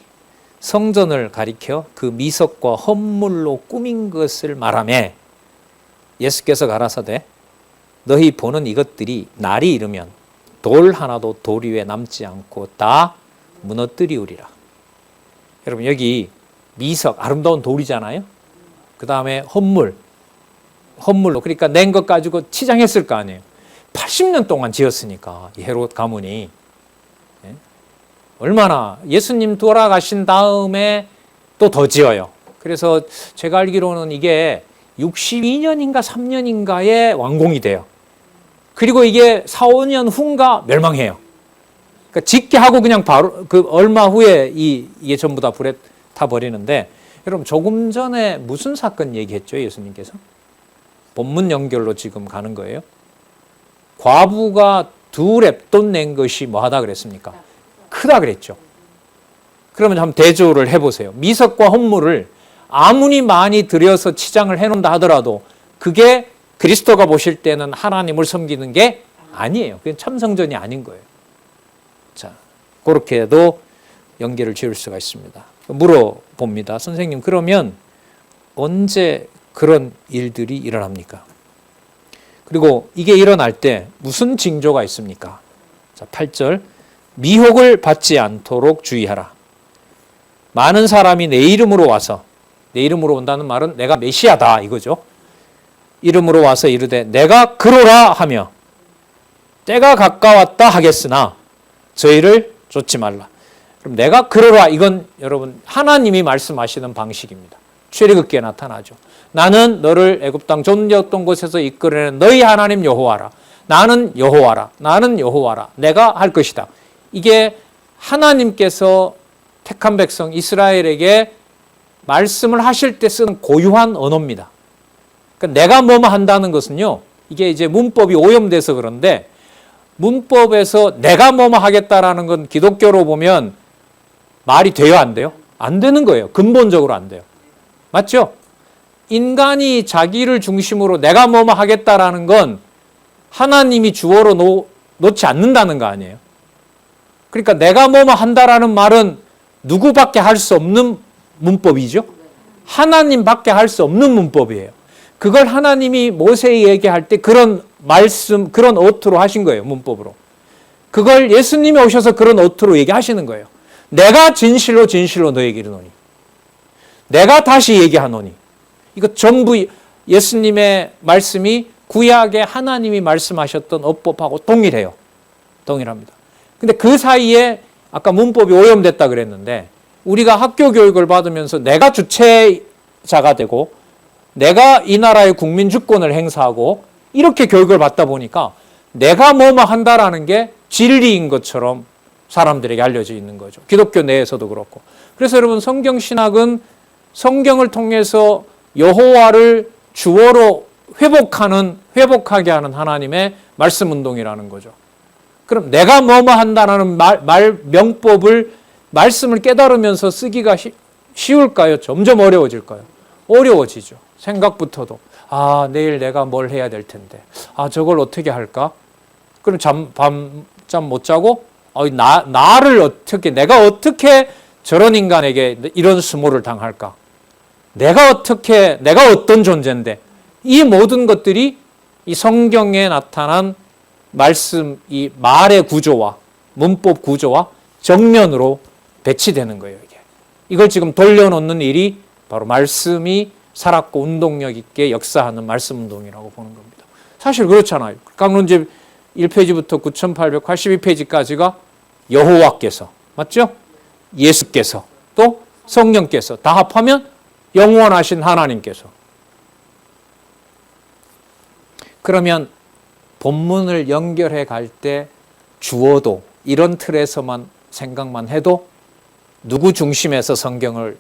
성전을 가리켜 그 미석과 헌물로 꾸민 것을 말하며 예수께서 가라사대 너희 보는 이것들이 날이 이르면 돌 하나도 돌 위에 남지 않고 다 무너뜨리우리라. 여러분 여기 미석 아름다운 돌이잖아요. 그 다음에 헌물로 그러니까 낸 것 가지고 치장했을 거 아니에요. 80년 동안 지었으니까 이 헤롯 가문이 얼마나 예수님 돌아가신 다음에 또 더 지어요. 그래서 제가 알기로는 이게 62년인가 3년인가에 완공이 돼요. 그리고 이게 4, 5년 후인가 멸망해요. 그러니까 짓게 하고 그냥 바로 그 얼마 후에 이게 전부 다 불에 타 버리는데 여러분 조금 전에 무슨 사건 얘기했죠 예수님께서? 본문 연결로 지금 가는 거예요. 과부가 2렙돈 낸 것이 뭐하다 그랬습니까? 크다 그랬죠. 그러면 한번 대조를 해보세요. 미석과 헌물을 아무리 많이 들여서 치장을 해놓는다 하더라도 그게 그리스도가 보실 때는 하나님을 섬기는 게 아니에요. 그건 참성전이 아닌 거예요. 자, 그렇게도 연계를 지을 수가 있습니다. 물어봅니다. 선생님, 그러면 언제 그런 일들이 일어납니까? 그리고 이게 일어날 때 무슨 징조가 있습니까? 자, 8절. 미혹을 받지 않도록 주의하라. 많은 사람이 내 이름으로 와서, 내 이름으로 온다는 말은 내가 메시아다 이거죠. 이름으로 와서 이르되 내가 그러라 하며 때가 가까웠다 하겠으나 저희를 쫓지 말라. 그럼 내가 그러라 이건 여러분 하나님이 말씀하시는 방식입니다. 출애굽기에 나타나죠. 나는 너를 애굽 땅 존재했던 곳에서 이끌어낸 너희 하나님 여호와라. 나는 여호와라. 나는 여호와라. 내가 할 것이다. 이게 하나님께서 택한 백성 이스라엘에게 말씀을 하실 때 쓰는 고유한 언어입니다. 그러니까 내가 뭐뭐 한다는 것은요. 이게 이제 문법이 오염돼서 그런데 문법에서 내가 뭐뭐 하겠다라는 건 기독교로 보면 말이 돼요, 안 돼요? 안 되는 거예요. 근본적으로 안 돼요. 맞죠? 인간이 자기를 중심으로 내가 뭐뭐 하겠다라는 건 하나님이 주어로 놓지 않는다는 거 아니에요. 그러니까 내가 뭐뭐 한다라는 말은 누구밖에 할 수 없는 문법이죠. 하나님밖에 할 수 없는 문법이에요. 그걸 하나님이 모세에게 할 때 그런 말씀, 그런 어투로 하신 거예요. 문법으로. 그걸 예수님이 오셔서 그런 어투로 얘기하시는 거예요. 내가 진실로 진실로 너에게 이르노니. 내가 다시 얘기하노니. 이거 전부 예수님의 말씀이 구약에 하나님이 말씀하셨던 어법하고 동일해요. 동일합니다. 근데 그 사이에 아까 문법이 오염됐다 그랬는데 우리가 학교 교육을 받으면서 내가 주체자가 되고 내가 이 나라의 국민 주권을 행사하고 이렇게 교육을 받다 보니까 내가 뭐뭐 한다라는 게 진리인 것처럼 사람들에게 알려져 있는 거죠. 기독교 내에서도 그렇고. 그래서 여러분 성경신학은 성경을 통해서 여호와를 주어로 회복하게 하는 하나님의 말씀 운동이라는 거죠. 그럼 내가 뭐뭐 한다는 명법을 말씀을 깨달으면서 쓰기가 쉬울까요? 점점 어려워질까요? 어려워지죠. 생각부터도. 아, 내일 내가 뭘 해야 될 텐데. 아, 저걸 어떻게 할까? 그럼 밤잠 못 자고 내가 어떻게 저런 인간에게 이런 수모를 당할까? 내가 어떤 존재인데 이 모든 것들이 이 성경에 나타난 말씀, 이 말의 구조와 문법 구조와 정면으로 배치되는 거예요. 이걸 지금 돌려놓는 일이 바로 말씀이 살았고 운동력 있게 역사하는 말씀 운동이라고 보는 겁니다. 사실 그렇잖아요. 강론집 1페이지부터 9882페이지까지가 여호와께서, 맞죠? 예수께서, 또 성령께서 다 합하면 영원하신 하나님께서. 그러면 본문을 연결해 갈 때 주어도 이런 틀에서만 생각만 해도 누구 중심에서 성경을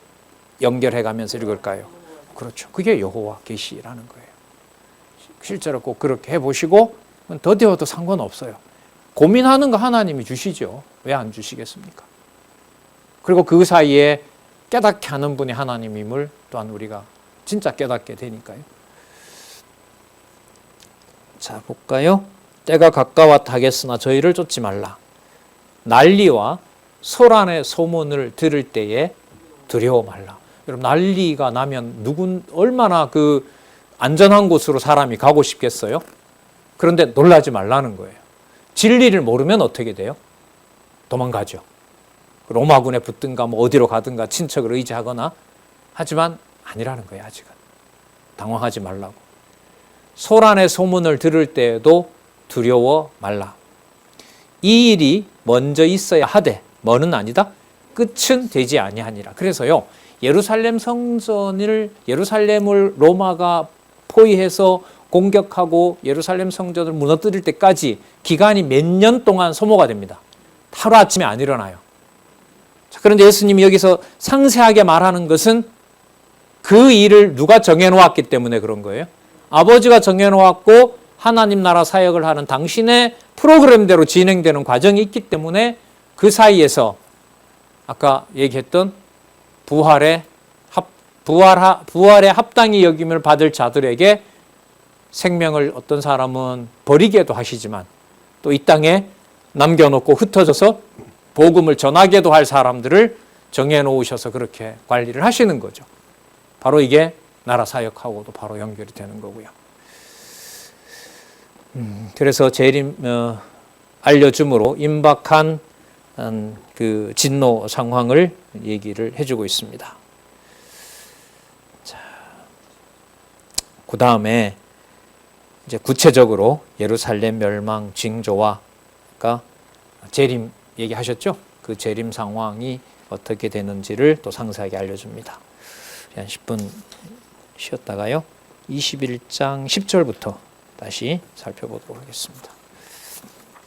연결해 가면서 읽을까요? 그렇죠. 그게 여호와 계시라는 거예요. 실제로 꼭 그렇게 해보시고 더디어도 상관없어요. 고민하는 거 하나님이 주시죠. 왜 안 주시겠습니까? 그리고 그 사이에 깨닫게 하는 분이 하나님임을 또한 우리가 진짜 깨닫게 되니까요. 자, 볼까요? 때가 가까웠다 하겠으나 저희를 쫓지 말라. 난리와 소란의 소문을 들을 때에 두려워 말라. 여러분, 난리가 나면 얼마나 그 안전한 곳으로 사람이 가고 싶겠어요? 그런데 놀라지 말라는 거예요. 진리를 모르면 어떻게 돼요? 도망가죠. 로마군에 붙든가 뭐 어디로 가든가 친척을 의지하거나. 하지만 아니라는 거예요. 아직은. 당황하지 말라고. 소란의 소문을 들을 때에도 두려워 말라. 이 일이 먼저 있어야 하되 뭐는 아니다. 끝은 되지 아니하니라. 그래서요, 예루살렘을 로마가 포위해서 공격하고 예루살렘 성전을 무너뜨릴 때까지 기간이 몇 년 동안 소모가 됩니다. 하루아침에 안 일어나요. 자, 그런데 예수님이 여기서 상세하게 말하는 것은 그 일을 누가 정해놓았기 때문에 그런 거예요. 아버지가 정해놓았고 하나님 나라 사역을 하는 당신의 프로그램대로 진행되는 과정이 있기 때문에 그 사이에서 아까 얘기했던 부활에 합당히 여김을 받을 자들에게 생명을 어떤 사람은 버리게도 하시지만 또 이 땅에 남겨놓고 흩어져서 복음을 전하게도 할 사람들을 정해놓으셔서 그렇게 관리를 하시는 거죠. 바로 이게 나라 사역하고도 바로 연결이 되는 거고요. 그래서 재림 알려줌으로 임박한 그 진노 상황을 얘기를 해주고 있습니다. 자, 그 다음에 이제 구체적으로 예루살렘 멸망 징조와 그러니까 재림 얘기하셨죠? 그 재림 상황이 어떻게 되는지를 또 상세하게 알려줍니다. 한 10분 쉬었다가요. 21장 10절부터 다시 살펴보도록 하겠습니다.